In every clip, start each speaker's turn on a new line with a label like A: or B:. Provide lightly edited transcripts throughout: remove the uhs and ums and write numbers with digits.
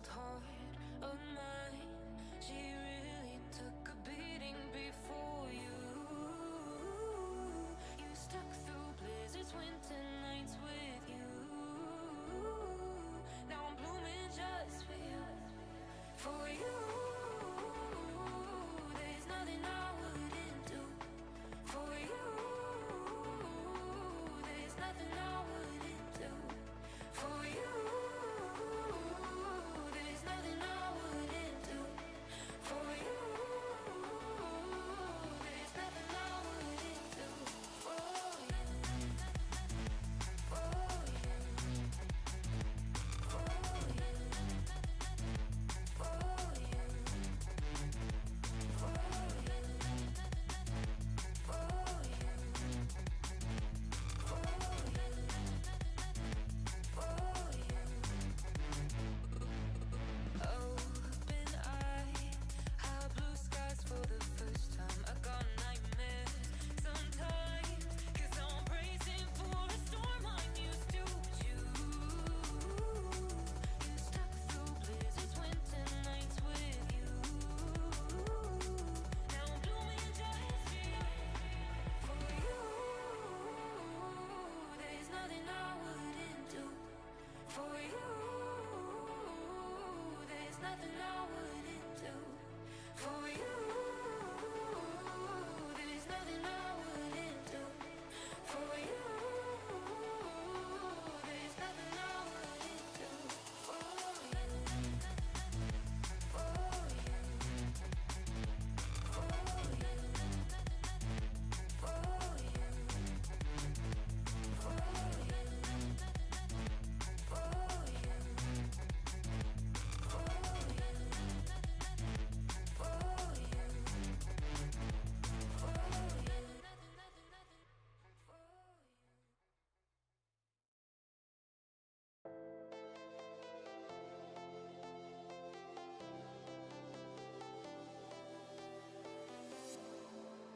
A: cold heart of mine. She really took a beating before you. You stuck through blizzards, winter nights with you. Now I'm blooming just for you. For you. There's nothing I wouldn't do. For you. There's nothing I wouldn't do. For you. There's nothing I wouldn't do. For you. There's nothing I wouldn't do. For you. For you. For you. For you. For you. Open eye, high blue skies for the first time. I got nightmares sometimes, 'cause I'm bracing for a storm I'm used to. You stuck through blizzards, winter nights with you. Now I'm blooming just for you. There's nothing I wouldn't do. For you. There's nothing I wouldn't do. For you. There's nothing I wouldn't do. For you. There's nothing I wouldn't do. For you. For you. For you. For you. For you.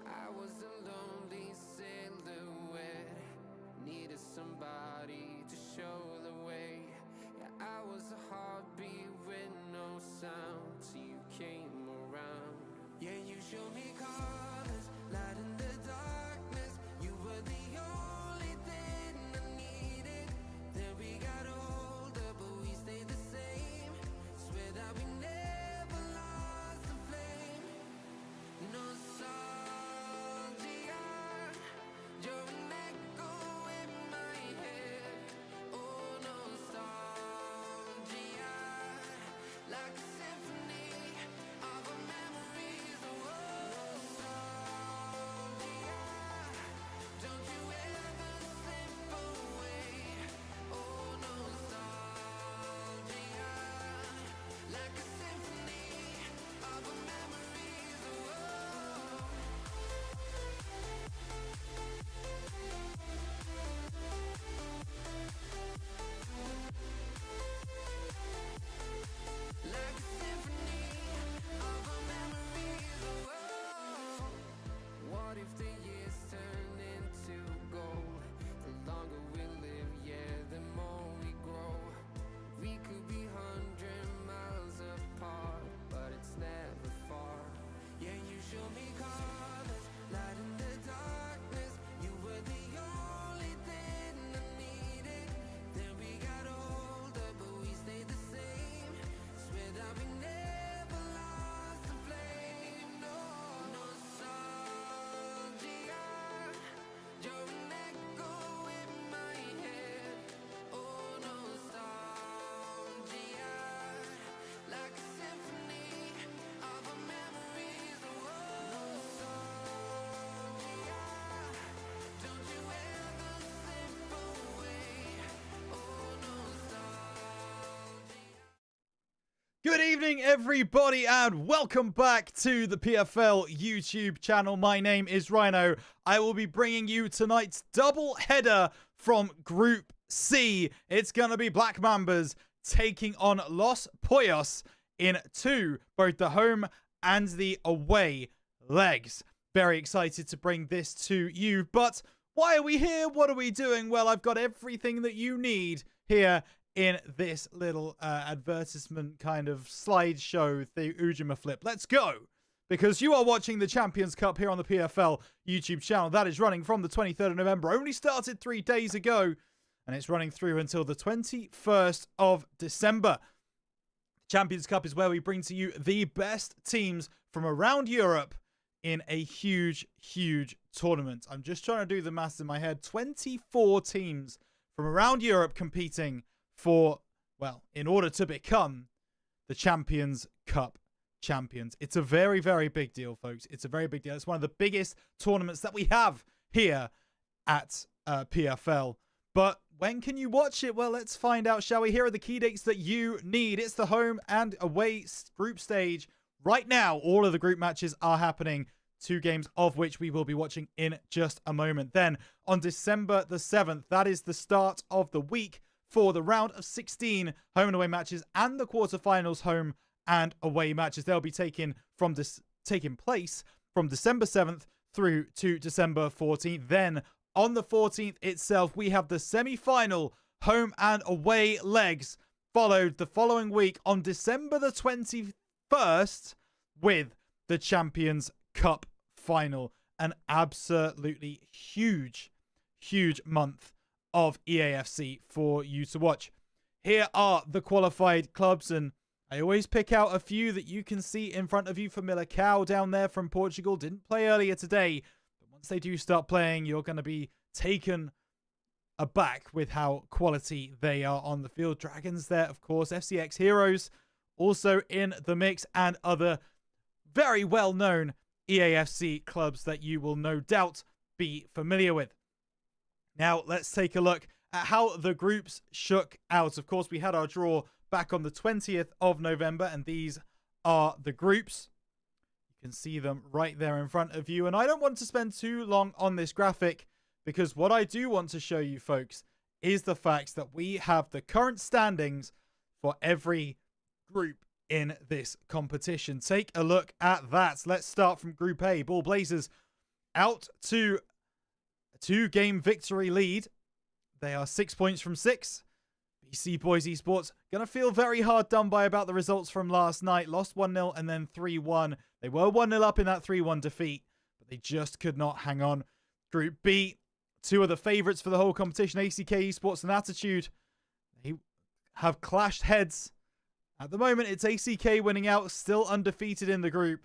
A: I was a lonely silhouette, needed somebody to show the way. Yeah, I was a heartbeat with no sound till you came around. Yeah, you showed me colors, light in the darkness. You were the only thing I needed. Then we got older, but we stayed the same. Swear that we never lost the flame. Nostalgia, you're an echo in my head. Oh, nostalgia, like a symphony of our memories. Oh, nostalgia, don't you ever slip away. Oh, nostalgia, like a symphony of our memories. Oh, like a symphony of our memories. Oh, what if the years turn into gold? The longer we live, yeah, the more we grow. We could be 100 miles apart, but it's never far. Yeah, you show me colors, light in the darkness. You were the only thing I needed. Then we got older, but we stayed the same. Swear that we never lost the flame. No, nostalgia, you're an echo in my head. Oh, nostalgia, like a symphony of our memories. Oh, nostalgia, don't you ever slip away. Oh, nostalgia.
B: Good evening, everybody, and welcome back to the PFL YouTube channel. My name is Rhino. I will be bringing you tonight's double header from Group C. It's going to be Black Mambas taking on Los Pollos in both the home and the away legs. Very excited to bring this to you, but why are we here? What are we doing? Well, I've got everything that you need here in this little advertisement kind of slideshow, the Ujima flip. Let's go! Because you are watching the Champions Cup here on the PFL YouTube channel. That is running from the 23rd of November. Only started 3 days ago. And it's running through until the 21st of December. Champions Cup is where we bring to you the best teams from around Europe in a huge, huge tournament. I'm just trying to do the maths in my head. 24 teams from around Europe competing for, well, in order to become the Champions Cup champions. It's a very, very big deal, folks. It's a very big deal. It's one of the biggest tournaments that we have here at PFL. But when can you watch it? Well, let's find out, shall we? Here are the key dates that you need. It's the home and away group stage. Right now, all of the group matches are happening. 2 games of which we will be watching in just a moment. Then, on December the 7th, that is the start of the week for the round of 16 home and away matches and the quarterfinals home and away matches. They'll be taking place from December 7th through to December 14th. Then, on the 14th itself, we have the semi-final home and away legs, followed the following week on December the 21st with the Champions Cup final. An absolutely huge, huge month of EAFC for you to watch. Here are the qualified clubs, and I always pick out a few that you can see in front of you. Famalicão down there from Portugal didn't play earlier today. Once they do start playing, you're going to be taken aback with how quality they are on the field. Dragons there, of course. FCX Heroes also in the mix, and other very well-known EAFC clubs that you will no doubt be familiar with. Now, let's take a look at how the groups shook out. Of course, we had our draw back on the 20th of November, and these are the groups. You can see them right there in front of you. And I don't want to spend too long on this graphic, because what I do want to show you, folks, is the fact that we have the current standings for every group in this competition. Take a look at that. Let's start from Group A. Ball Blazers out to a 2-game victory lead. They are 6 points from 6. BC Pollos Esports going to feel very hard done by about the results from last night. Lost 1-0 and then 3-1. They were 1-0 up in that 3-1 defeat, but they just could not hang on. Group B, 2 of the favourites for the whole competition, ACK Esports and Attitude. They have clashed heads. At the moment, it's ACK winning out, still undefeated in the group.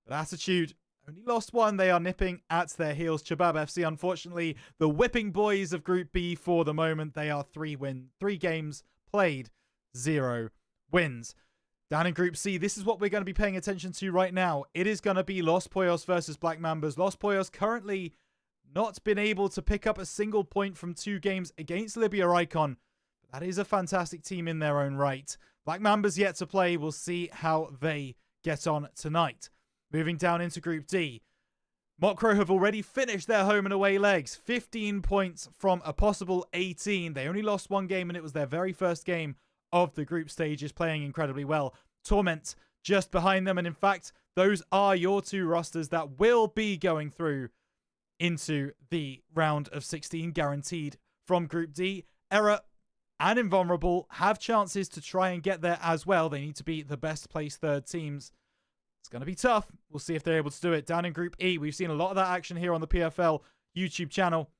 B: But Attitude only lost 1. They are nipping at their heels. Chabab FC, unfortunately, the whipping boys of Group B for the moment. They are 3 games played, 0 wins. Down in Group C, this is what we're going to be paying attention to right now. It is going to be Los Pollos versus Black Mambas. Los Pollos currently not been able to pick up a single point from 2 games against Libya Icon. But that is a fantastic team in their own right. Black Mambas yet to play. We'll see how they get on tonight. Moving down into Group D. Mokro have already finished their home and away legs. 15 points from a possible 18. They only lost 1 game, and it was their very first game of the group stages, playing incredibly well. Torment just behind them, and in fact, those are your 2 rosters that will be going through into the round of 16, guaranteed from Group D. Error and Invulnerable have chances to try and get there as well. They need to be the best placed 3rd teams. It's going to be tough. We'll see if they're able to do it. Down in Group E, we've seen a lot of that action here on the PFL YouTube channel.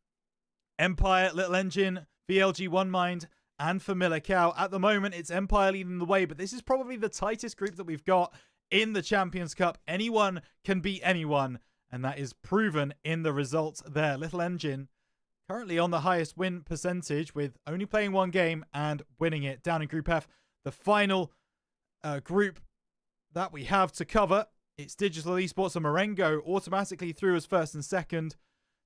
B: Empire, Little Engine, VLG One Mind, and Famalicão. At the moment, it's Empire leading the way, but this is probably the tightest group that we've got in the Champions Cup. Anyone can beat anyone, and that is proven in the results there. Little Engine currently on the highest win percentage with only playing 1 game and winning it. Down in Group F, the final group that we have to cover. It's Digital Esports and Marengo automatically through as 1st and 2nd.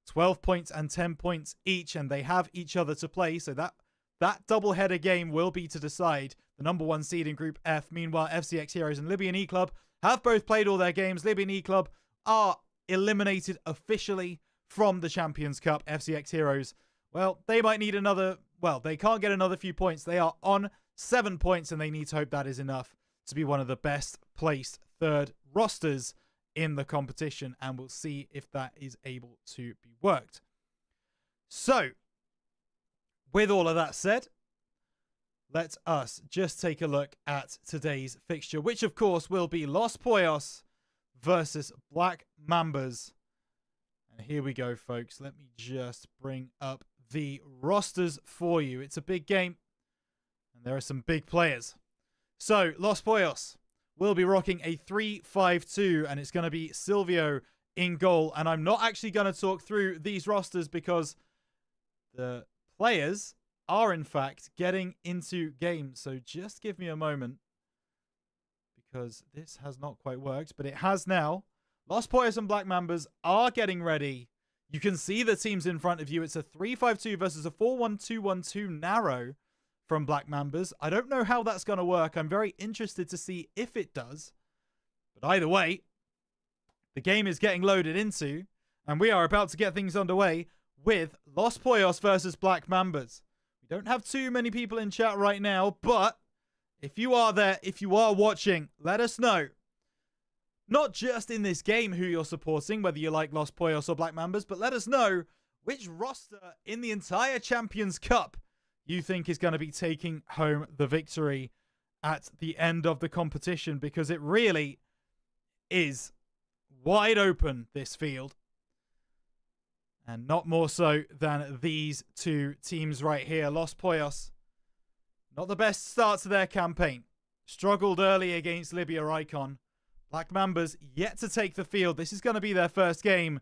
B: 12 points and 10 points each, and they have each other to play. So that double-header game will be to decide the number 1 seed in Group F. Meanwhile, FCX Heroes and Libyan E-Club have both played all their games. Libyan E-Club are eliminated officially from the Champions Cup. FCX Heroes, well, they might need another... Well, they can't get another few points. They are on 7 points, and they need to hope that is enough to be one of the best placed 3rd rosters in the competition, and we'll see if that is able to be worked. So, with all of that said, let us just take a look at today's fixture, which of course will be Los Pollos versus Black Mambas. And here we go, folks. Let me just bring up the rosters for you. It's a big game, and there are some big players. So, Los Pollos will be rocking a 3-5-2, and it's going to be Silvio in goal. And I'm not actually going to talk through these rosters because the players are, in fact, getting into games. So just give me a moment, because this has not quite worked, but it has now. Los Pollos and Black Mambas are getting ready. You can see the teams in front of you. It's a 3-5-2 versus a 4-1-2-1-2 narrow from Black Mambas. I don't know how that's going to work. I'm very interested to see if it does. But either way, the game is getting loaded into, and we are about to get things underway with Los Pollos versus Black Mambas. We don't have too many people in chat right now, but if you are there, if you are watching, let us know. Not just in this game who you're supporting, whether you like Los Pollos or Black Mambas, but let us know which roster in the entire Champions Cup you think is going to be taking home the victory at the end of the competition, because it really is wide open, this field. And not more so than these two teams right here. Los Pollos, not the best start to their campaign. Struggled early against Libya Icon. Black Mambas yet to take the field. This is going to be their first game.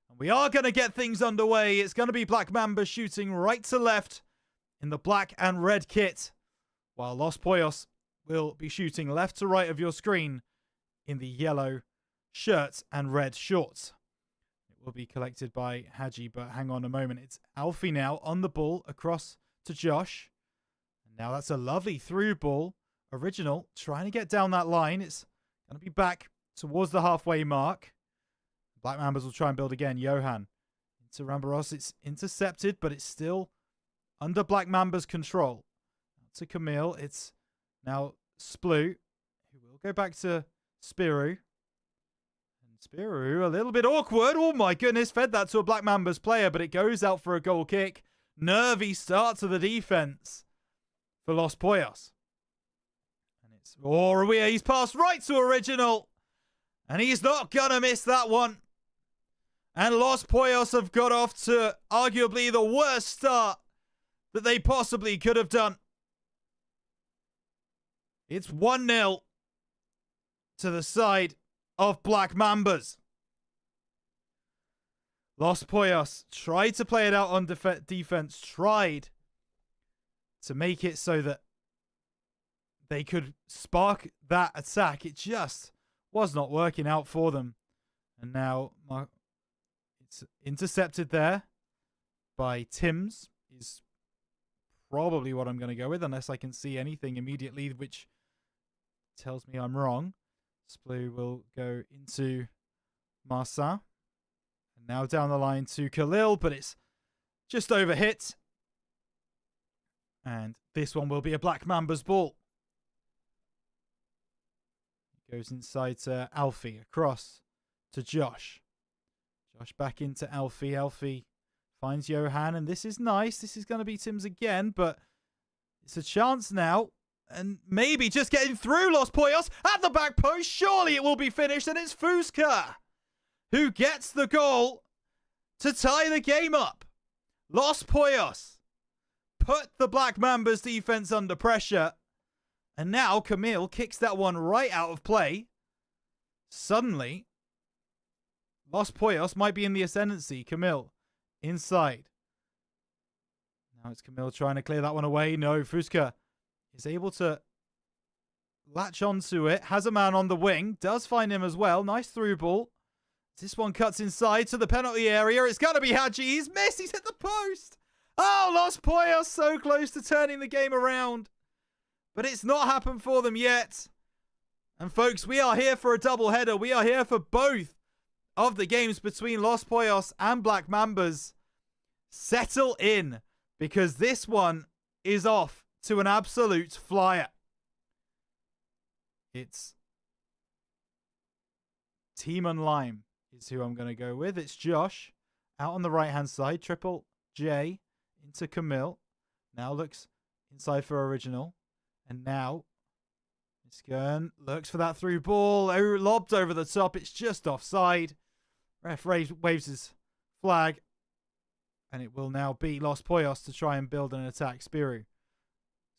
B: And we are going to get things underway. It's going to be Black Mambas shooting right to left in the black and red kit, while Los Pollos will be shooting left to right of your screen in the yellow shirts and red shorts. It will be collected by Haji, but hang on a moment. It's Alfie now on the ball across to Josh. And now that's a lovely through ball. Original trying to get down that line. It's going to be back towards the halfway mark. Black Mambas will try and build again. Johan into Rambaros. It's intercepted, but it's still under Black Mambas' control. To Camille. It's now Splu, who will go back to Spiru. And Spiru, a little bit awkward. Oh my goodness, fed that to a Black Mambas player, but it goes out for a goal kick. Nervy start to the defense for Los Pollos. And it's he's passed right to Original. And he's not going to miss that one. And Los Pollos have got off to arguably the worst start that they possibly could have done. It's 1-0 to the side of Black Mambas. Los Pollos tried to play it out on defense, tried to make it so that they could spark that attack. It just was not working out for them. And now it's intercepted there by Timms. Is probably what I'm going to go with, unless I can see anything immediately which tells me I'm wrong. Splu will go into Marsan. And now down the line to Khalil, but it's just over hit. And this one will be a Black Mambas ball. Goes inside to Alfie, across to Josh. Josh back into Alfie. Alfie finds Johan, and this is nice. This is going to be Tim's again, but it's a chance now. And maybe just getting through Los Pollos at the back post. Surely it will be finished, and it's Fusca who gets the goal to tie the game up. Los Pollos put the Black Mambas defense under pressure. And now Camille kicks that one right out of play. Suddenly, Los Pollos might be in the ascendancy. Camille inside. Now it's Camille trying to clear that one away. No, Fusca is able to latch onto it. Has a man on the wing. Does find him as well. Nice through ball. This one cuts inside to the penalty area. It's going to be Haji. He's missed. He's hit the post. Oh, Los Pollos so close to turning the game around. But it's not happened for them yet. And folks, we are here for a double header. We are here for both of the games between Los Pollos and Black Mambas. Settle in, because this one is off to an absolute flyer. It's Team and Lime is who I'm going to go with. It's Josh out on the right-hand side. Triple J into Camille. Now looks Inside for Original. And now, Miskern looks for that through ball. Oh, lobbed over the top. It's just offside. Ref waves his flag. And it will now be Los Pollos to try and build an attack. Spiru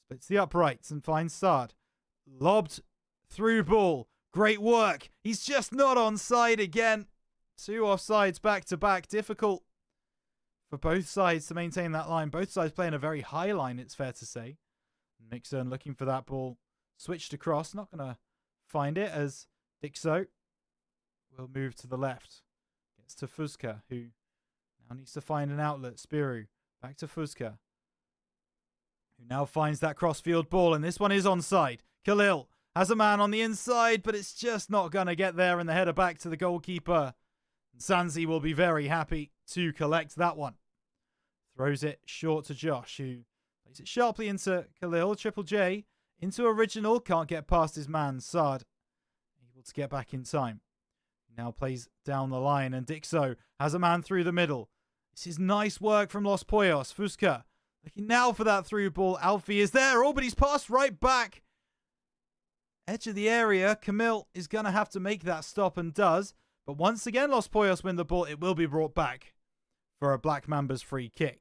B: splits the uprights and finds Sard. Lobbed through ball. Great work. He's just not onside again. 2 offsides back to back. Difficult for both sides to maintain that line. Both sides playing a very high line, it's fair to say. Mixon looking for that ball. Switched across. Not going to find it as Dixo will move to the left. Gets to Fuzka, who now needs to find an outlet. Spiru back to Fuzka, who now finds that crossfield ball. And this one is onside. Khalil has a man on the inside, but it's just not going to get there. And the header back to the goalkeeper. Sanzi will be very happy to collect that one. Throws it short to Josh, who plays it sharply into Khalil. Triple J into Original. Can't get past his man, Sard. Able to get back in time. Now plays down the line, and Dixo has a man through the middle. This is nice work from Los Pollos. Fusca looking now for that through ball. Alfie is there. Oh, but he's passed right back. Edge of the area. Camille is going to have to make that stop and does. But once again, Los Pollos win the ball. It will be brought back for a Black Mambas free kick.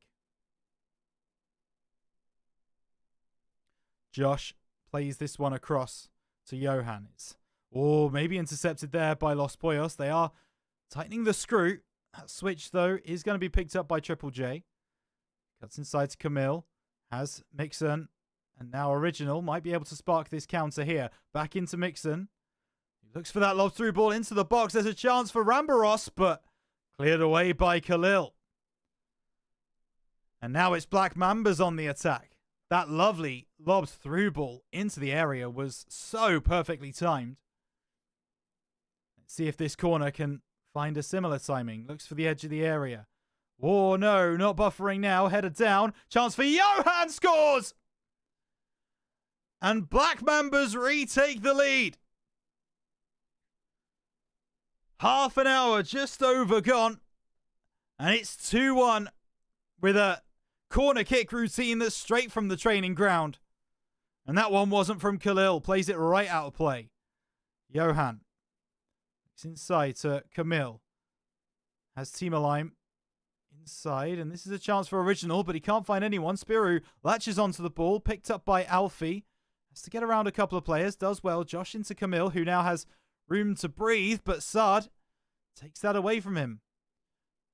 B: Josh plays this one across to Johan. It's maybe intercepted there by Los Pollos. They are tightening the screw. That switch, though, is going to be picked up by Triple J. Cuts inside to Camille. Has Mixon. And now Original might be able to spark this counter here. Back into Mixon. He looks for that lob through ball into the box. There's a chance for Rambaros, but cleared away by Khalil. And now it's Black Mambas on the attack. That lovely lobbed through ball into the area was so perfectly timed. Let's see if this corner can find a similar timing. Looks for the edge of the area. Oh, no, not buffering now. Header down. Chance for Johan, scores! And Black Mambas retake the lead. Half an hour just over gone. And it's 2-1 with a corner kick routine that's straight from the training ground. And that one wasn't from Khalil. Plays it right out of play. Johan. It's inside to Camille. Has Timaline inside. And this is a chance for Original, but he can't find anyone. Spiru latches onto the ball. Picked up by Alfie. Has to get around a couple of players. Does well. Josh into Camille, who now has room to breathe. But Sard takes that away from him.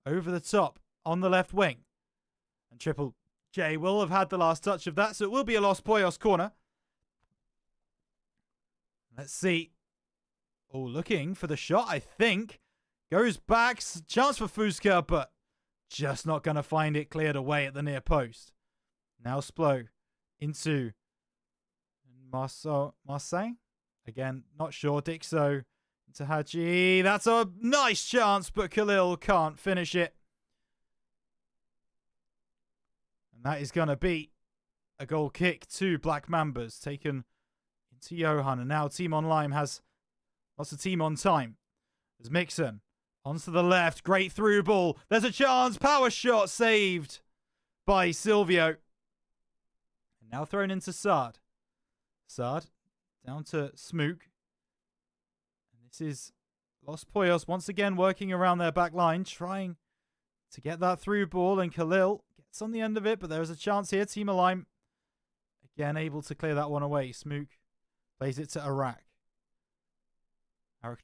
B: Over the top on the left wing. And Triple J will have had the last touch of that, so it will be a Los Pollos corner. Let's see. Oh, looking for the shot, I think. Goes back. Chance for Fusca, but just not going to find it cleared away at the near post. Now Splo into Marseille. Again, not sure. Dixo into Haji. That's a nice chance, but Khalil can't finish it. That is going to be a goal kick to Black Mambas. Taken into Johan. And now Team on Lime has lots of team on time. There's Mixon. Onto the left. Great through ball. There's a chance. Power shot saved by Silvio. And now thrown into Sard. Sard down to Smook. And this is Los Pollos once again working around their back line. Trying to get that through ball. And Khalil gets on the end of it, but there is a chance here. Team Align again able to clear that one away. Smook plays it to Arak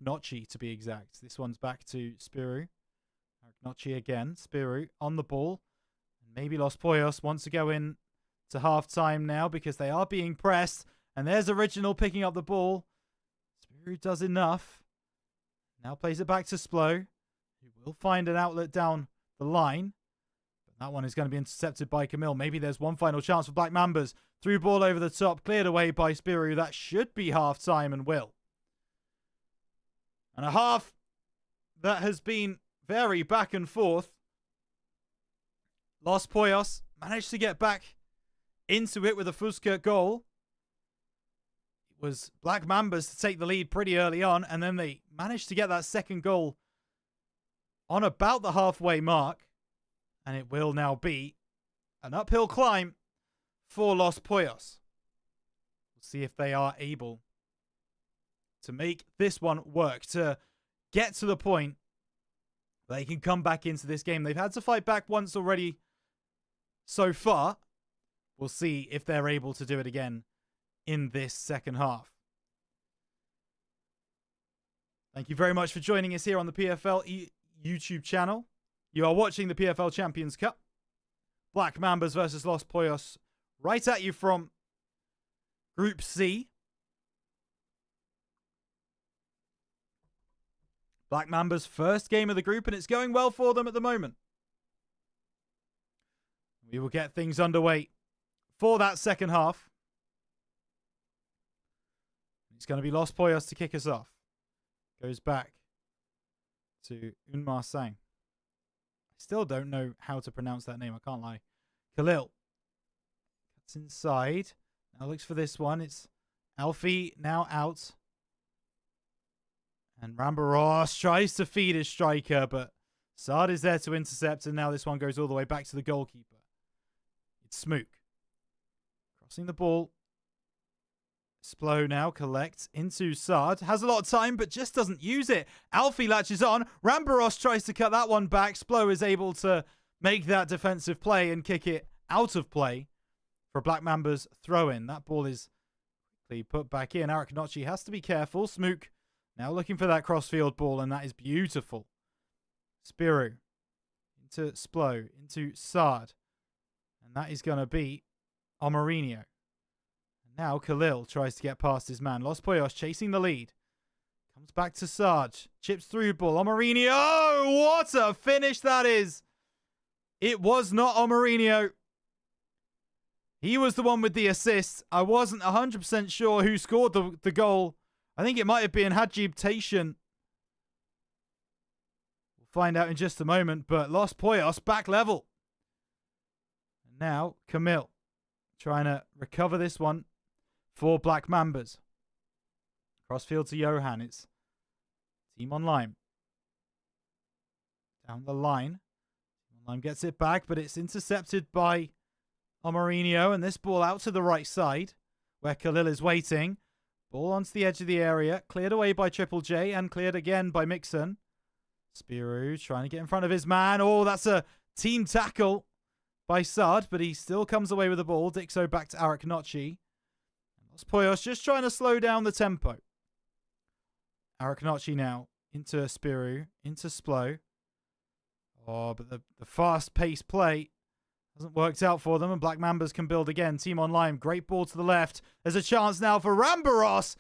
B: Notchi to be exact. This one's back to Spiru. Notchi again. Spiru on the ball. Maybe Los Pollos wants to go in to half time now because they are being pressed. And there's Original picking up the ball. Spiru does enough. Now plays it back to Splo, who will find an outlet down the line. That one is going to be intercepted by Camille. Maybe there's one final chance for Black Mambas. Through ball over the top. Cleared away by Spiru. That should be half-time and will. And a half that has been very back and forth. Los Pollos managed to get back into it with a Fusca goal. It was Black Mambas to take the lead pretty early on. And then they managed to get that second goal on about the halfway mark. And it will now be an uphill climb for Los Pollos. We'll see if they are able to make this one work, to get to the point they can come back into this game. They've had to fight back once already so far. We'll see if they're able to do it again in this second half. Thank you very much for joining us here on the PFL YouTube channel. You are watching the PFL Champions Cup. Black Mambas versus Los Pollos right at you from Group C. Black Mambas' first game of the group, and it's going well for them at the moment. We will get things underway for that second half. It's going to be Los Pollos to kick us off. Goes back to Unmar Sang. I still don't know how to pronounce that name, I can't lie. Khalil. Cuts inside. Now looks for this one. It's Alfie now out. And Rambaros tries to feed his striker, but Saad is there to intercept, and now this one goes all the way back to the goalkeeper. It's Smook. Crossing the ball. Splo now collects into Saad. Has a lot of time, but just doesn't use it. Alfie latches on. Rambaros tries to cut that one back. Splo is able to make that defensive play and kick it out of play for Black Mamba's throw-in. That ball is quickly put back in. Araknochi has to be careful. Smook now looking for that crossfield ball, and that is beautiful. Spiru into Splo, into Saad. And that is going to be Omarinho. And now Khalil tries to get past his man. Los Pollos chasing the lead. Comes back to Sarge. Chips through ball. Omarinho. Oh, what a finish that is. It was not Omarinho. He was the one with the assist. I wasn't 100% sure who scored the goal. I think it might have been Hajib Tation. We'll find out in just a moment, but Los Pollos back level. And now Camille trying to recover this one for Black Mambas. Crossfield to Johan. It's Team Online. Down the line. Online gets it back, but it's intercepted by Omarinho, and this ball out to the right side where Khalil is waiting. Ball onto the edge of the area. Cleared away by Triple J and cleared again by Mixon. Spiru trying to get in front of his man. Oh, that's a team tackle by Saad, but he still comes away with the ball. Dixo back to Araknochi. Los Pollos just trying to slow down the tempo. Araknochi now into Spiru, into Splo. Oh, but the fast-paced play hasn't worked out for them, and Black Mambas can build again. Team Online, great ball to the left. There's a chance now for Rambaros.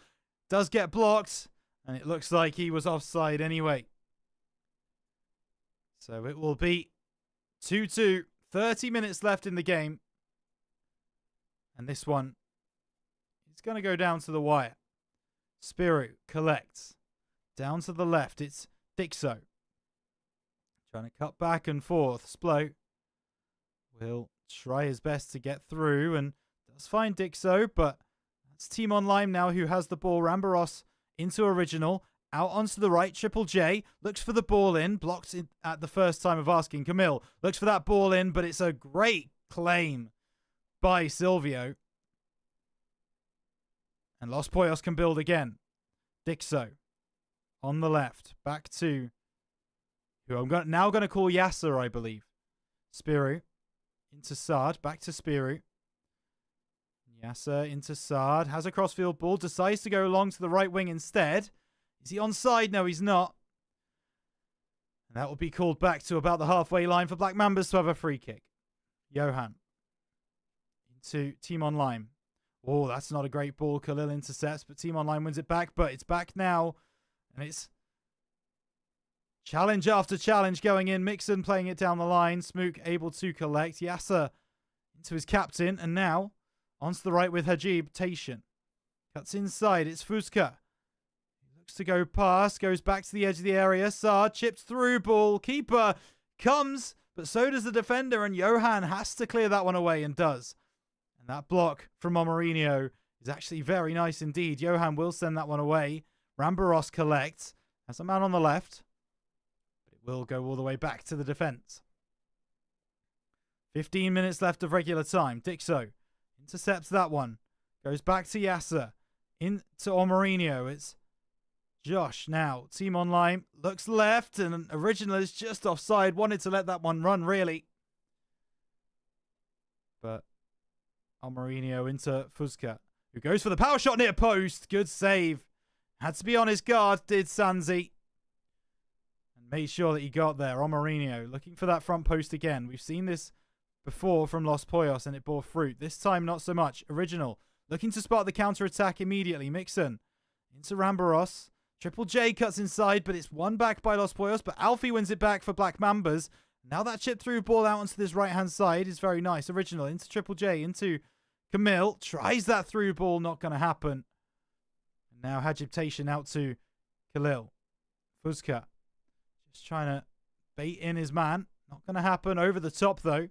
B: Does get blocked, and it looks like he was offside anyway. So it will be 2-2. 30 minutes left in the game. And this one is going to go down to the wire. Spiru collects. Down to the left, it's Dixo. Trying to cut back and forth. Splo will try his best to get through and does find Dixo, but that's Team Online now who has the ball. Rambaros into Original. Out onto the right. Triple J looks for the ball in. Blocked it at the first time of asking. Camille looks for that ball in, but it's a great claim by Silvio. And Los Pollos can build again. Dixo on the left. Back to who I'm now going to call Yasser, I believe. Spiru into Saad. Back to Spiru. Yasser into Saad. Has a crossfield ball. Decides to go along to the right wing instead. Is he onside? No, he's not. And that will be called back to about the halfway line for Black Mambas to have a free kick. Johan into Team Online. Oh, that's not a great ball. Khalil intercepts, but Team Online wins it back. But it's back now. And it's challenge after challenge going in. Mixon playing it down the line. Smook able to collect. Yasser into his captain. And now onto the right with Hajib Tation. Cuts inside. It's Fusca. Looks to go past. Goes back to the edge of the area. Saad chips through ball. Keeper comes, but so does the defender. And Johan has to clear that one away and does. And that block from Omarinho is actually very nice indeed. Johan will send that one away. Rambaros collects. Has a man on the left. But it will go all the way back to the defense. 15 minutes left of regular time. Dixo Intercepts that one. Goes back to Yasser. Into Omarino. It's Josh now. Team online. Looks left. And Original is just offside. Wanted to let that one run, really. But Omarino into Fuzka, who goes for the power shot near post. Good save. Had to be on his guard, did Sanzi. And made sure that he got there. Omarino looking for that front post again. We've seen this before from Los Pollos and it bore fruit. This time, not so much. Original looking to spot the counter-attack immediately. Mixon into Rambaros. Triple J cuts inside, but it's won back by Los Pollos. But Alfie wins it back for Black Mambas. Now that chip through ball out onto this right-hand side is very nice. Original into Triple J, into Camille. Tries that through ball, not going to happen. And now Hagiptation out to Khalil. Fuzka just trying to bait in his man. Not going to happen. Over the top, though,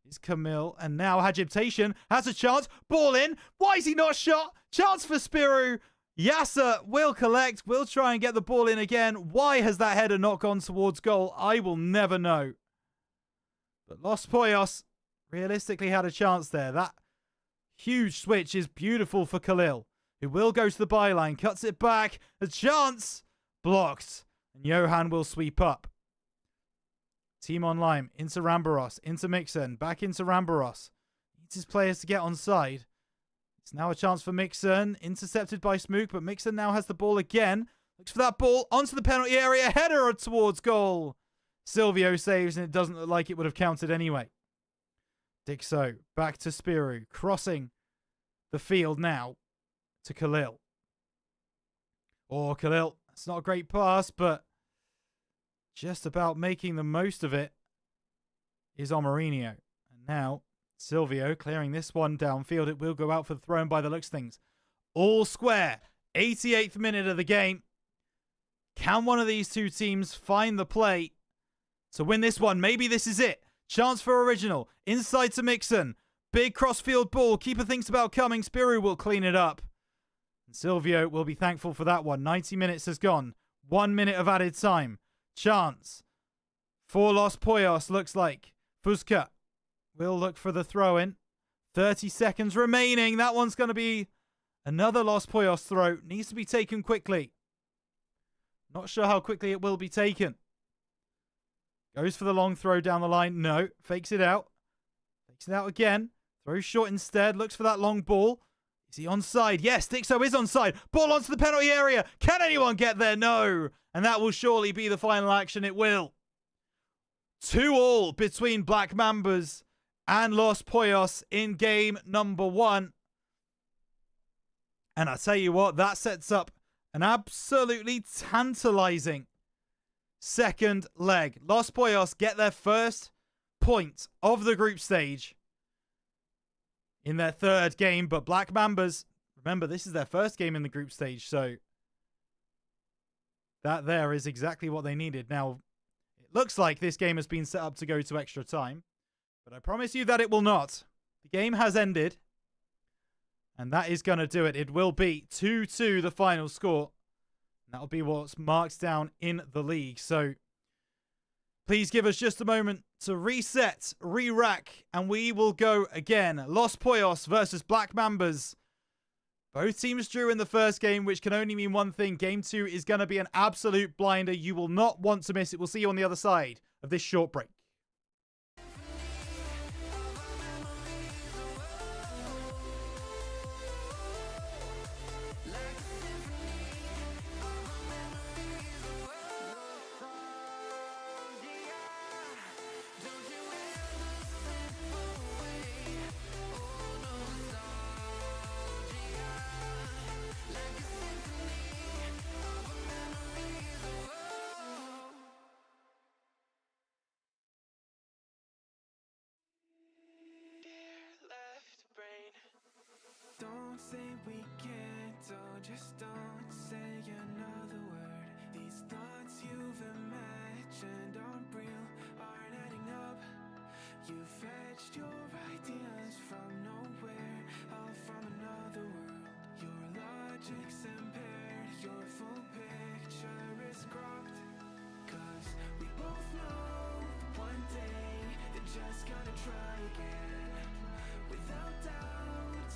B: is Camille. And now Hagiptation has a chance. Ball in. Why is he not shot? Chance for Spiru. Yasser will collect. Will try and get the ball in again. Why has that header not gone towards goal? I will never know. But Los Pollos realistically had a chance there. That huge switch is beautiful for Khalil, who will go to the byline. Cuts it back. A chance. Blocked. And Johan will sweep up. Team online. Into Rambaros. Into Mixon. Back into Rambaros. Needs his players to get onside. It's now a chance for Mixon. Intercepted by Smook, but Mixon now has the ball again. Looks for that ball. Onto the penalty area. Header towards goal. Silvio saves, and it doesn't look like it would have counted anyway. Dixo back to Spiru. Crossing the field now to Khalil. Or Khalil. That's not a great pass, but just about making the most of it is Omarino. And now Silvio clearing this one downfield. It will go out for the throw-in by the looks of things. All square. 88th minute of the game. Can one of these two teams find the play to win this one? Maybe this is it. Chance for Original. Inside to Mixon. Big cross-field ball. Keeper thinks about coming. Spiru will clean it up. And Silvio will be thankful for that one. 90 minutes has gone. 1 minute of added time. Chance for Los Pollos, looks like. Fuzka will look for the throw-in. 30 seconds remaining. That one's going to be another Los Pollos throw. Needs to be taken quickly. Not sure how quickly it will be taken. Goes for the long throw down the line. No. Fakes it out. Fakes it out again. Throws short instead. Looks for that long ball. Is he onside? Yes, Dixo is onside. Ball onto the penalty area. Can anyone get there? No. And that will surely be the final action. It will. 2-2 between Black Mambas and Los Pollos in game number 1. And I tell you what, that sets up an absolutely tantalizing second leg. Los Pollos get their first point of the group stage in their third game, but Black Mambas, remember, this is their first game in the group stage, so that there is exactly what they needed. Now, it looks like this game has been set up to go to extra time, but I promise you that it will not. The game has ended, and that is going to do it. It will be 2-2 the final score. That'll be what's marked down in the league. So please give us just a moment to reset, re-rack, and we will go again. Los Pollos versus Black Mambas. Both teams drew in the first game, which can only mean one thing. Game 2 is going to be an absolute blinder. You will not want to miss it. We'll see you on the other side of this short break.
A: Don't say we can't, oh, just don't say another word. These thoughts you've imagined aren't real, aren't adding up. You fetched your ideas from nowhere, all from another world. Your logic's impaired, your full picture is cropped. Cause we both know one day they're just gonna try again. Without doubt,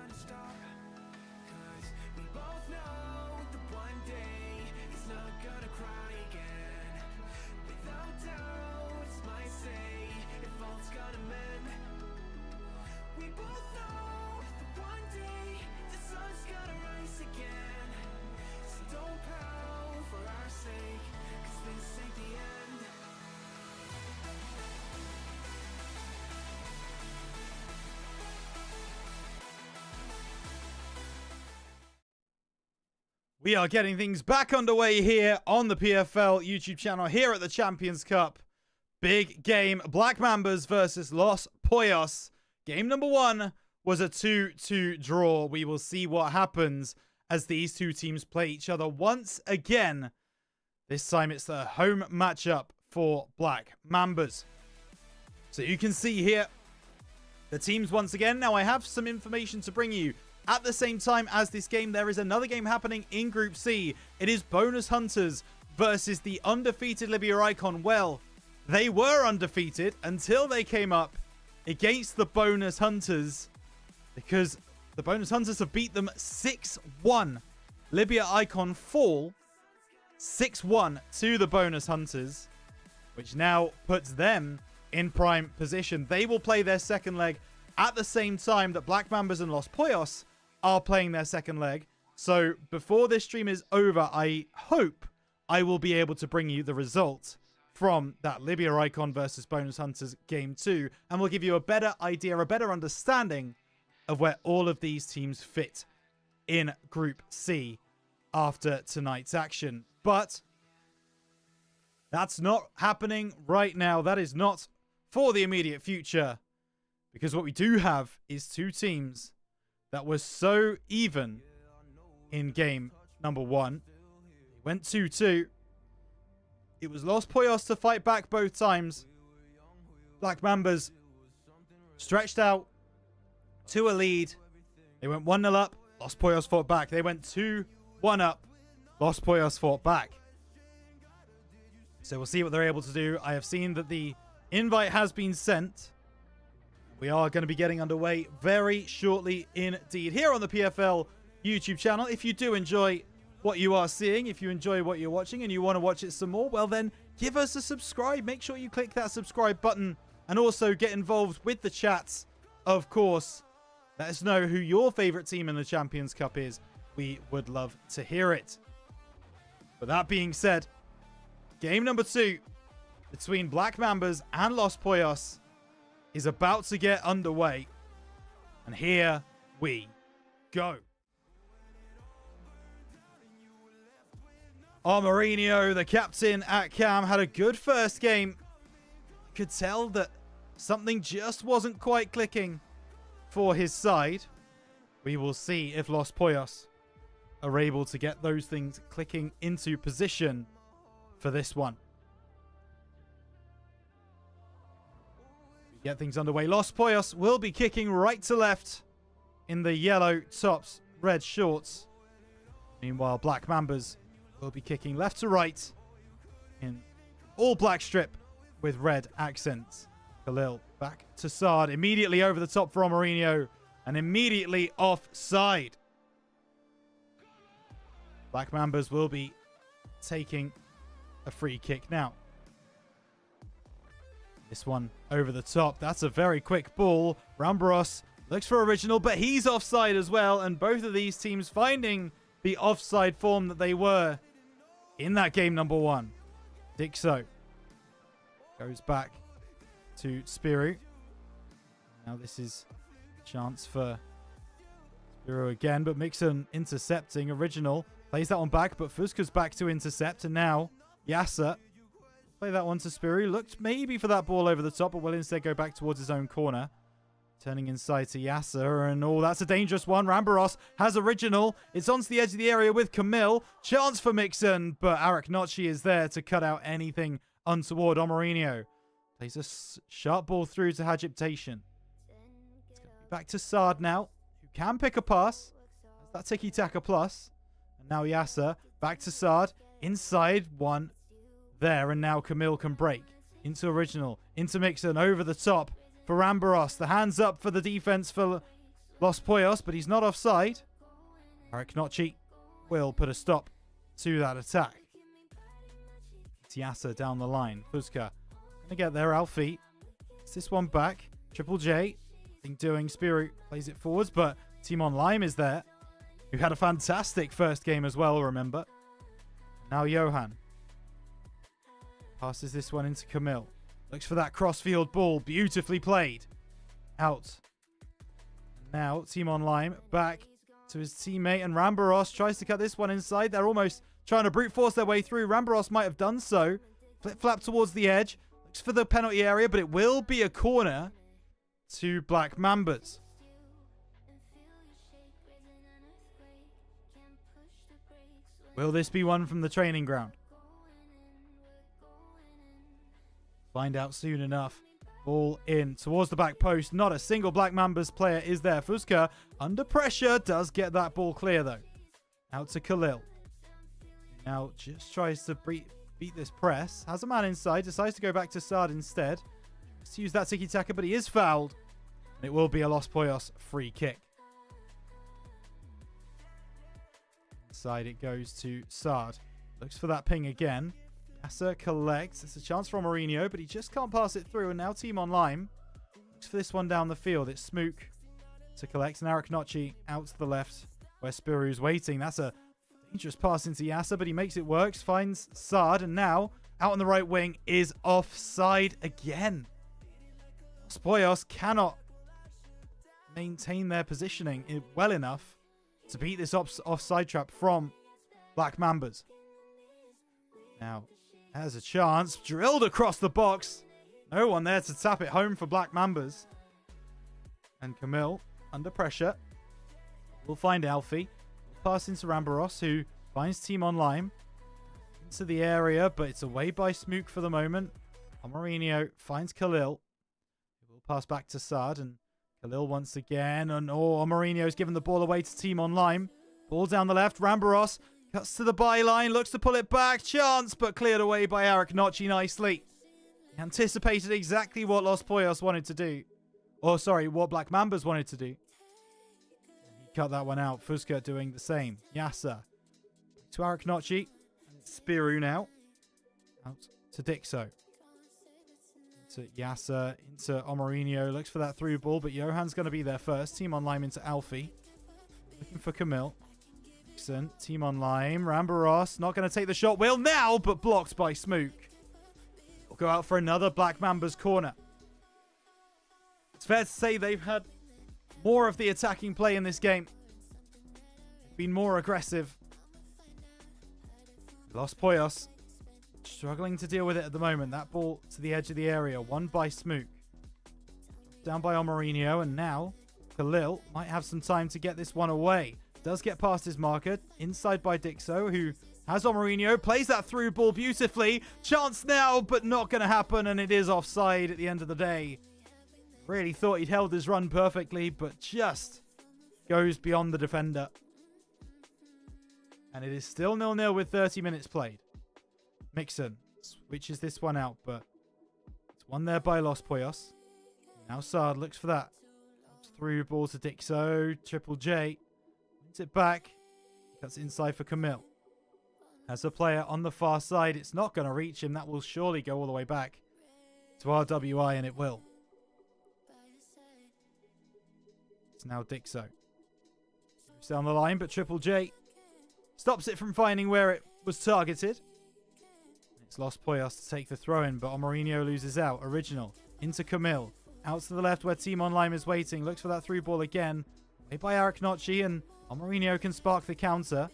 A: gonna stop, 'cause we both know that one day he's not gonna cry again. Without doubts, might say if all's gonna mend. We both know that one day the sun's gonna rise again. So don't pout for our sake, 'cause this ain't the end.
B: We are getting things back underway here on the PFL YouTube channel here at the Champions Cup. Big game, Black Mambas versus Los Pollos. Game number 1 was a 2-2 draw. We will see what happens as these two teams play each other once again. This time it's the home matchup for Black Mambas. So you can see here the teams once again. Now I have some information to bring you. At the same time as this game, there is another game happening in Group C. It is Bonus Hunters versus the undefeated Libya Icon. Well, they were undefeated until they came up against the Bonus Hunters, because the Bonus Hunters have beat them 6-1. Libya Icon fall 6-1 to the Bonus Hunters, which now puts them in prime position. They will play their second leg at the same time that Black Mambas and Los Pollos are playing their second leg. So before this stream is over, I hope I will be able to bring you the result from that Libya Icon versus Bonus Hunters Game 2. And we'll give you a better idea, a better understanding of where all of these teams fit in Group C after tonight's action. But that's not happening right now. That is not for the immediate future. Because what we do have is two teams that were so even in game number 1. It went 2-2. It was Los Pollos to fight back both times. Black Mambas stretched out to a lead. They went 1-0 up. Los Pollos fought back. They went 2-1 up. Los Pollos fought back. So we'll see what they're able to do. I have seen that the invite has been sent. We are going to be getting underway very shortly indeed here on the PFL YouTube channel. If you do enjoy what you are seeing, if you enjoy what you're watching and you want to watch it some more, well then give us a subscribe. Make sure you click that subscribe button and also get involved with the chats, of course. Let us know who your favorite team in the Champions Cup is. We would love to hear it. But that being said, game number 2 between Black Mambas and Los Pollos is about to get underway. And here we go. Mourinho, the captain at Cam, had a good first game. Could tell that something just wasn't quite clicking for his side. We will see if Los Pollos are able to get those things clicking into position for this one. Get things underway. Los Pollos will be kicking right to left in the yellow tops, red shorts. Meanwhile, Black Mambas will be kicking left to right in all black strip with red accents. Khalil back to Saad. Immediately over the top for Mourinho and immediately offside. Black Mambas will be taking a free kick now. This one over the top. That's a very quick ball. Rambaros looks for original, but he's offside as well. And both of these teams finding the offside form that they were in that game number 1. Dixo goes back to Spiru. Now this is a chance for Spiru again, but Mixon intercepting original. Plays that one back, but Fusca's back to intercept. And now Yasser play that one to Spiru. Looked maybe for that ball over the top, but will instead go back towards his own corner. Turning inside to Yasser, and oh, that's a dangerous one. Rambaros has original. It's onto the edge of the area with Camille. Chance for Mixon, but Arik Notchi is there to cut out anything untoward. Mourinho plays a sharp ball through to Hajiptation. It's going to be back to Saad now, who can pick a pass. Has that tiki-taka plus. And now Yasser back to Saad. Inside one there, and now Camille can break. Into original, into Mixon, over the top for Rambaros. The hands up for the defense for Los Pollos, but he's not offside. Eric Nocci will put a stop to that attack. Tiasa down the line. Fuzka gonna get there. Alfie. It's this one back. Triple J. Nothing doing. Spiru plays it forwards, but Timon Lime is there, who had a fantastic first game as well, remember. Now Johan. Passes this one into Camille. Looks for that crossfield ball. Beautifully played. Out. Now Timon Lime back to his teammate, and Rambaros tries to cut this one inside. They're almost trying to brute force their way through. Rambaros might have done so. Flip-flap towards the edge. Looks for the penalty area, but it will be a corner to Black Mambas. Will this be one from the training ground? Find out soon enough. Ball in towards the back post. Not a single Black Mambas player is there. Fuzka under pressure. Does get that ball clear though. Out to Khalil. Now just tries to beat this press. Has a man inside. Decides to go back to Sard instead. Let's use that tiki-taka, but he is fouled. And it will be a Los Pollos free kick. Inside it goes to Sard. Looks for that ping again. Yasser collects. It's a chance for Mourinho, but he just can't pass it through. And now Timon Lime looks for this one down the field. It's Smook to collect. And Eric Nocci out to the left where Spiru's waiting. That's a dangerous pass into Yasser, but he makes it work. Finds Sard, and now out on the right wing is offside again. Los Pollos cannot maintain their positioning well enough to beat this offside trap from Black Mambas. Now, has a chance. Drilled across the box. No one there to tap it home for Black Mambas. And Camille, under pressure. We'll find Alfie. Pass into Rambaros, who finds Timon Lime. Into the area, but it's away by Smook for the moment. Mourinho finds Khalil. We'll pass back to Sard, and Khalil once again. And Mourinho's given the ball away to Timon Lime. Ball down the left. Rambaros cuts to the byline, looks to pull it back. Chance, but cleared away by Eric Nocci nicely. He anticipated exactly what Los Pollos wanted to do. Or, sorry, what Black Mambas wanted to do. He cut that one out. Fuzka doing the same. Yasser to Eric Nocci. Spiru now. Out to Dixo. To Yasser, into Mourinho. Looks for that through ball, but Johan's going to be there first. Timon Lime into Alfie. Looking for Camille. Timon Lime. Rambaros not going to take the shot. Will now, but blocked by Smook. We'll go out for another Black Mambas corner. It's fair to say they've had more of the attacking play in this game. Been more aggressive. Los Pollos struggling to deal with it at the moment. That ball to the edge of the area. Won by Smook. Down by Mourinho, and now Khalil might have some time to get this one away. Does get past his marker. Inside by Dixo, who has Mourinho. Plays that through ball beautifully. Chance now, but not going to happen. And it is offside at the end of the day. Really thought he'd held his run perfectly, but just goes beyond the defender. And it is still 0-0 with 30 minutes played. Mixon switches this one out, but it's won there by Los Pollos. Now Sard looks for that. Through ball to Dixo. Triple J. Wins it back. Cuts inside for Camille. Has a player on the far side. It's not going to reach him. That will surely go all the way back to RWI, and it will. It's now Dixo. Moves down the line, but Triple J stops it from finding where it was targeted. It's Los Pollos to take the throw-in, but Mourinho loses out. Original into Camille. Out to the left where Timon Lime is waiting. Looks for that through ball again. Made by Eric Nocci, and Mourinho can spark the counter.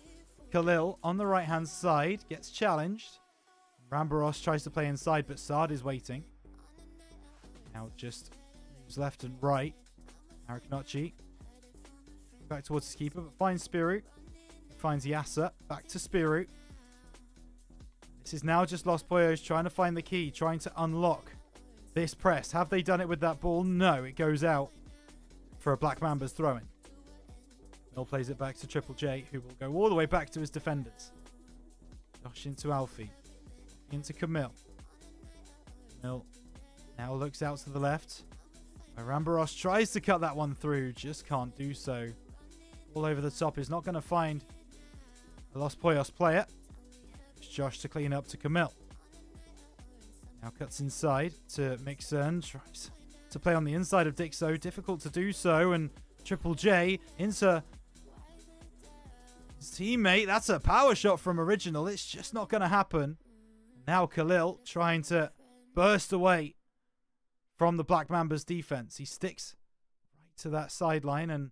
B: Khalil on the right-hand side gets challenged. Rambaros tries to play inside, but Sard is waiting. Now just moves left and right. Eric Nocci back towards his keeper, but finds Spiru. Finds Yasser. Back to Spiru. This is now just Los Pollos trying to find the key, trying to unlock this press. Have they done it with that ball? No, it goes out for a Black Mambas throw-in. Mill plays it back to Triple J, who will go all the way back to his defenders. Josh into Alfie. Into Camille. Camille now looks out to the left. Rambaros tries to cut that one through, just can't do so. All over the top is not going to find the Los Pollos player. It's Josh to clean up to Camille. Now cuts inside to Mixon. Tries to play on the inside of Dixo. Difficult to do so. And Triple J into his teammate. That's a power shot from Original. It's just not going to happen. Now Khalil trying to burst away from the Black Mambas defense. He sticks right to that sideline and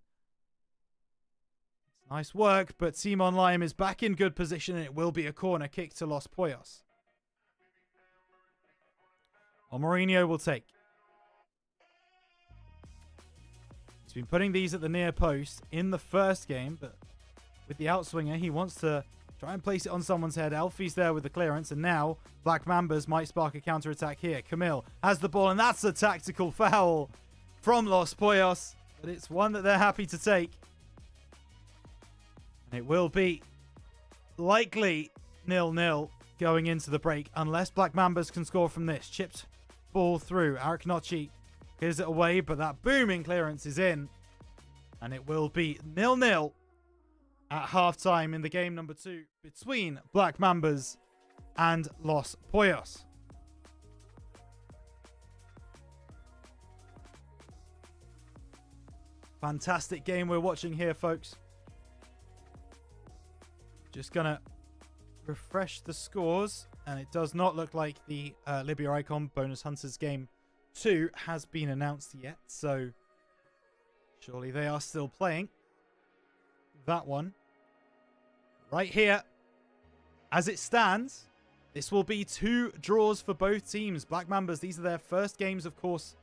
B: nice work, but Team Online is back in good position and it will be a corner kick to Los Pollos. Mourinho will take. He's been putting these at the near post in the first game, but with the outswinger, he wants to try and place it on someone's head. Elfie's there with the clearance, and now Black Mambas might spark a counter-attack here. Camille has the ball, and that's a tactical foul from Los Pollos, but it's one that they're happy to take. And it will be likely 0-0 going into the break, unless Black Mambas can score from this. Chipped ball through. Arik Nochi clears it away, but that booming clearance is in. And it will be 0-0 at halftime in the game number 2 between Black Mambas and Los Pollos. Fantastic game we're watching here, folks. Just gonna refresh the scores, and it does not look like the Libya Icon Bonus Hunters game 2 has been announced yet, so surely they are still playing that one. Right here, as it stands, this will be 2 draws for both teams. Black Mambas, these are their first games, of course,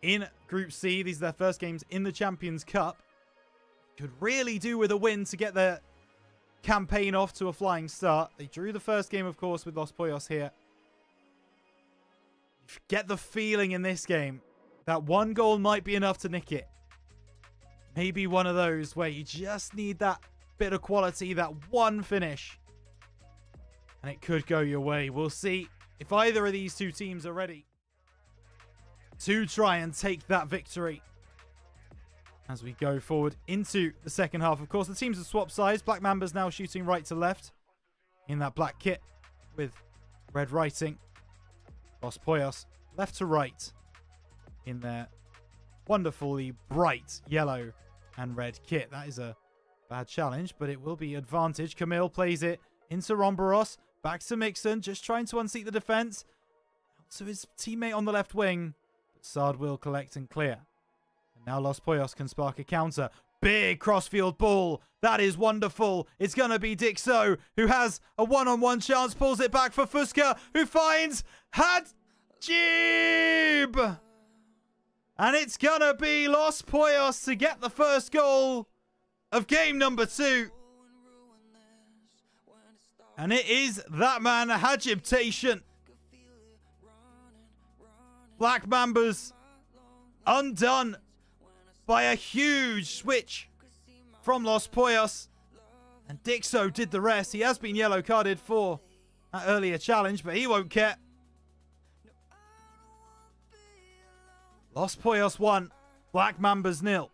B: in Group C. These are their first games in the Champions Cup. Could really do with a win to get their campaign off to a flying start. They drew the first game, of course, with Los Pollos here. You get the feeling in this game that one goal might be enough to nick it. Maybe one of those where you just need that bit of quality, that one finish, and it could go your way. We'll see if either of these two teams are ready to try and take that victory as we go forward into the second half. Of course, the teams have swapped sides. Black Mambas now shooting right to left in that black kit with red writing. Los Pollos left to right in their wonderfully bright yellow and red kit. That is a bad challenge, but it will be advantage. Camille plays it into Rombaros. Back to Mixon, just trying to unseat the defense. Out to his teammate on the left wing. But Sard will collect and clear. And now Los Pollos can spark a counter. Big crossfield ball. That is wonderful. It's going to be Dixo, who has a one-on-one chance. Pulls it back for Fuska, who finds Hadjib. And it's going to be Los Pollos to get the first goal of game number 2. And it is that man, Hadjibtation. Black Mambas undone by a huge switch from Los Pollos. And Dixo did the rest. He has been yellow carded for that earlier challenge, but he won't care. Los Pollos 1, Black Mambas 0.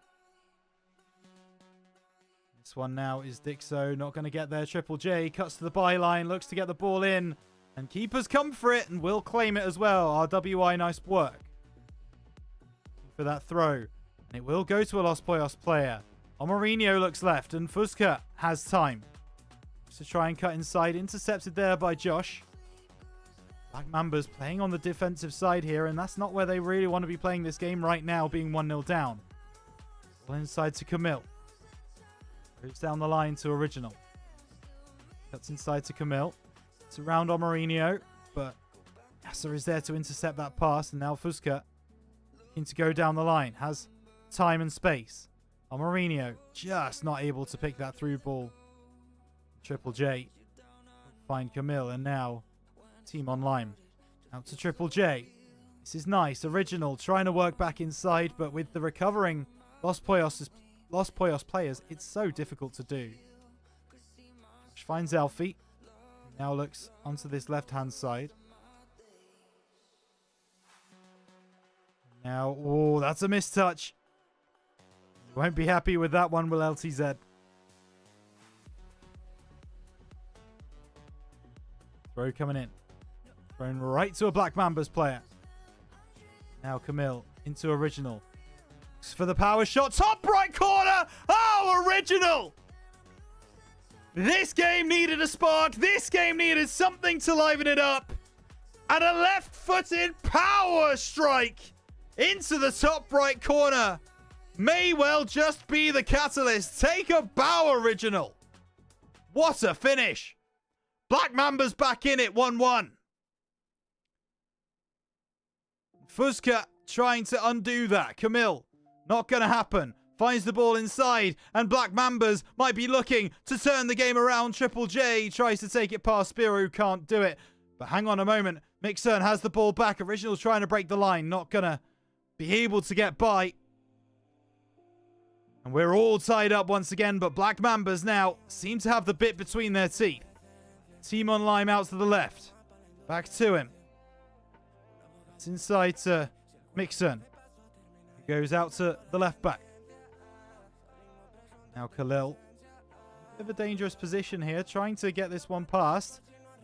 B: This one now is Dixo, not going to get there. Triple J cuts to the byline, looks to get the ball in, and keepers come for it and will claim it as well. RWI, nice work for that throw. And it will go to a Los Pollos player. Mourinho looks left, and Fuska has time to try and cut inside. Intercepted there by Josh. Black Mambas playing on the defensive side here, and that's not where they really want to be playing this game right now, being 1-0 down. Ball inside to Camille. Moves down the line to Original. Cuts inside to Camille. It's around Mourinho, but Yasser is there to intercept that pass, and now Fuska looking to go down the line. Has time and space. Mourinho just not able to pick that through ball. Triple J find Camille, and now Team Online out to Triple J. This is nice. Original trying to work back inside, but with the recovering Los Pollos players, it's so difficult to do. Josh finds Alfie. Now looks onto this left-hand side. Now, oh, that's a mistouch. Won't be happy with that one, will LTZ. Throw coming in. Thrown right to a Black Mambas player. Now Camille into Original. Looks for the power shot. Top right corner. Oh, Original. This game needed a spark. This game needed something to liven it up. And a left-footed power strike into the top right corner may well just be the catalyst. Take a bow, Original. What a finish. Black Mambas back in it, 1-1. Fuzka trying to undo that. Camille, not going to happen. Finds the ball inside, and Black Mambas might be looking to turn the game around. Triple J tries to take it past Spiro, can't do it. But hang on a moment. Mixern has the ball back. Original trying to break the line, not going to be able to get by. And we're all tied up once again, but Black Mambas now seem to have the bit between their teeth. Team on Lime out to the left. Back to him. It's inside to Mixon. He goes out to the left back. Now Khalil. Bit of a dangerous position here. Trying to get this one past.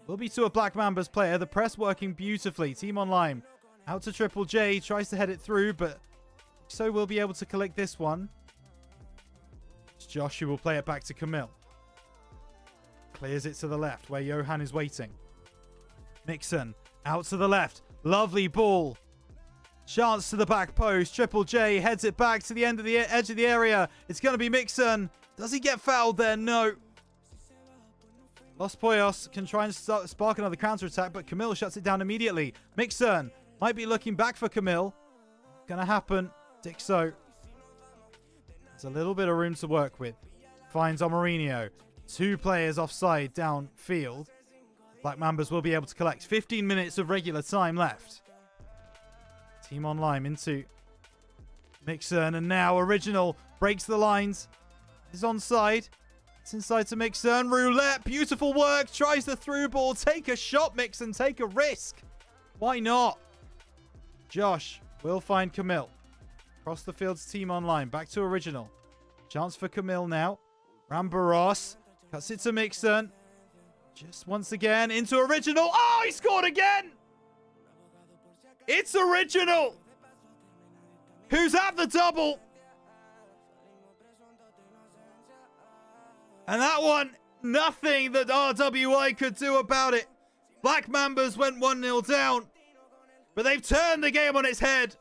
B: Will be to a Black Mambas player. The press working beautifully. Team on Lime. Out to Triple J. Tries to head it through, but so will be able to collect this one. It's Josh who will play it back to Camille. Clears it to the left where Johan is waiting. Mixon out to the left. Lovely ball. Chance to the back post. Triple J heads it back to the end of the edge of the area. It's going to be Mixon. Does he get fouled there? No. Los Pollos can try and spark another counter-attack, but Camille shuts it down immediately. Mixon might be looking back for Camille. Gonna happen. Dixo. There's a little bit of room to work with. Finds Omarinho. 2 players offside downfield. Black Mambas will be able to collect. 15 minutes of regular time left. Team on Lime into Mixon, and now Original breaks the lines. Is onside. It's inside to Mixon. Roulette. Beautiful work. Tries the through ball. Take a shot, Mixon. Take a risk. Why not? Josh will find Camille. Across the field's Team on Lime. Back to Original. Chance for Camille now. Rambaros. Cuts it to Mixon. Just once again into Original. Oh, he scored again! It's Original! Who's at the double? And that one, nothing that RWI could do about it. Black Mambas went 1-0 down. But they've turned the game on its head.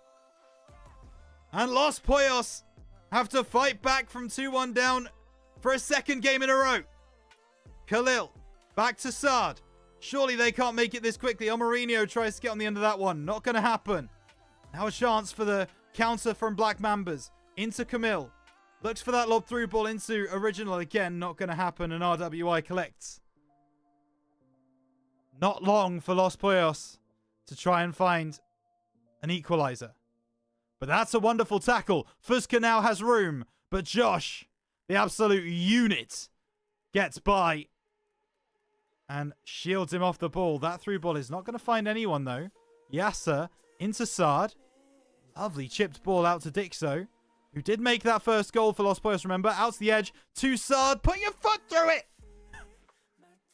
B: And Los Pollos have to fight back from 2-1 down for a second game in a row. Khalil, back to Saad. Surely they can't make it this quickly. Omarinho tries to get on the end of that one. Not going to happen. Now a chance for the counter from Black Mambas. Into Camille. Looks for that lob through ball into Original again. Not going to happen, and RWI collects. Not long for Los Pollos to try and find an equalizer. But that's a wonderful tackle. Fuzka now has room, but Josh, the absolute unit, gets by and shields him off the ball. That through ball is not going to find anyone, though. Yasser into Saad. Lovely chipped ball out to Dixo, who did make that first goal for Los Pollos, remember. Out to the edge to Saad. Put your foot through it!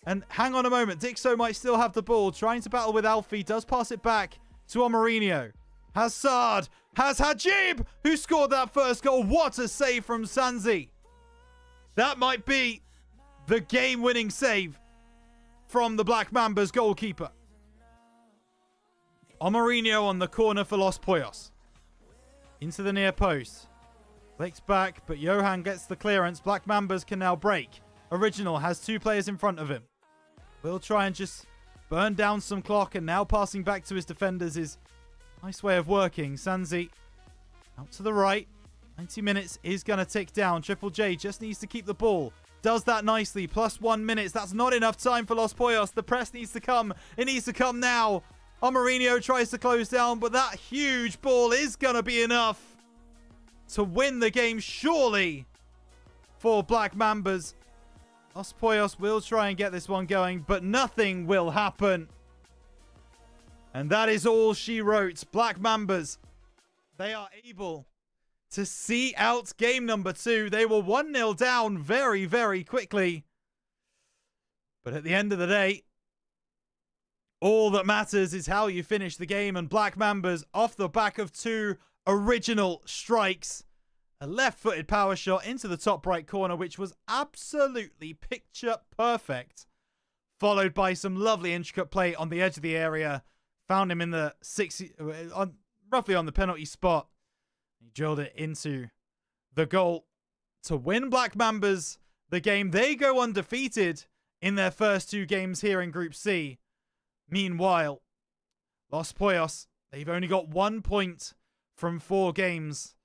B: And hang on a moment. Dixo might still have the ball. Trying to battle with Alfie. Does pass it back to Omarinho. Has Saad. Has Hajib, who scored that first goal. What a save from Sanzi. That might be the game-winning save from the Black Mambas goalkeeper. Omarinho on the corner for Los Pollos. Into the near post. Flicks back, but Johan gets the clearance. Black Mambas can now break. Original has 2 players in front of him. Will try and just burn down some clock, and now passing back to his defenders is a nice way of working. Sanzi out to the right. 90 minutes is going to tick down. Triple J just needs to keep the ball. Does that nicely. Plus 1 minute. That's not enough time for Los Pollos. The press needs to come. It needs to come now. Omarinho tries to close down, but that huge ball is going to be enough to win the game, surely, for Black Mambas. Los Pollos will try and get this one going, but nothing will happen. And that is all she wrote. Black Mambas they are able to see out game number 2. They were 1-0 down very, very quickly. But at the end of the day, all that matters is how you finish the game. And Black Mambas, off the back of 2 original strikes, a left-footed power shot into the top right corner, which was absolutely picture perfect, followed by some lovely intricate play on the edge of the area. Found him in the roughly on the penalty spot. He drilled it into the goal to win Black Mambas the game. They go undefeated in their first 2 games here in Group C. Meanwhile, Los Pollos, they've only got 1 point from 4 games.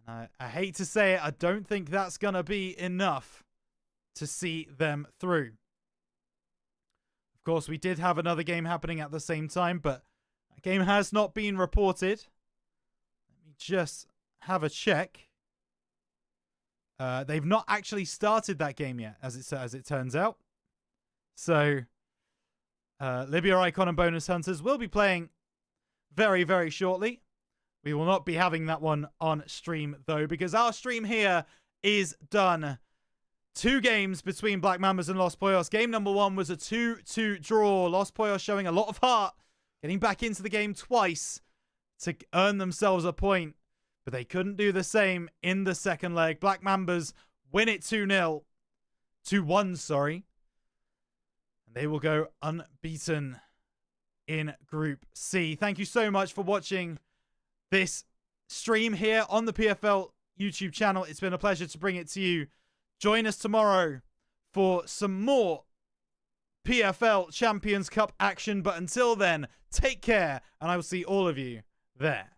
B: And I hate to say it, I don't think that's going to be enough to see them through. Of course, we did have another game happening at the same time, but that game has not been reported. Let me just have a check. They've not actually started that game yet, as it turns out. So, Libya Icon and Bonus Hunters will be playing very, very shortly. We will not be having that one on stream, though, because our stream here is done. 2 games between Black Mambas and Los Pollos. Game number 1 was a 2-2 draw. Los Pollos showing a lot of heart, getting back into the game twice to earn themselves a point. But they couldn't do the same in the second leg. Black Mambas win it 2-0. 2-1, sorry. And they will go unbeaten in Group C. Thank you so much for watching this stream here on the PFL YouTube channel. It's been a pleasure to bring it to you. Join us tomorrow for some more PFL Champions Cup action. But until then, take care, and I will see all of you there.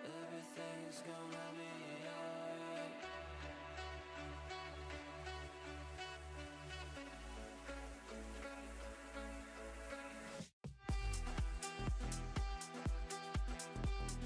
A: Everything's gonna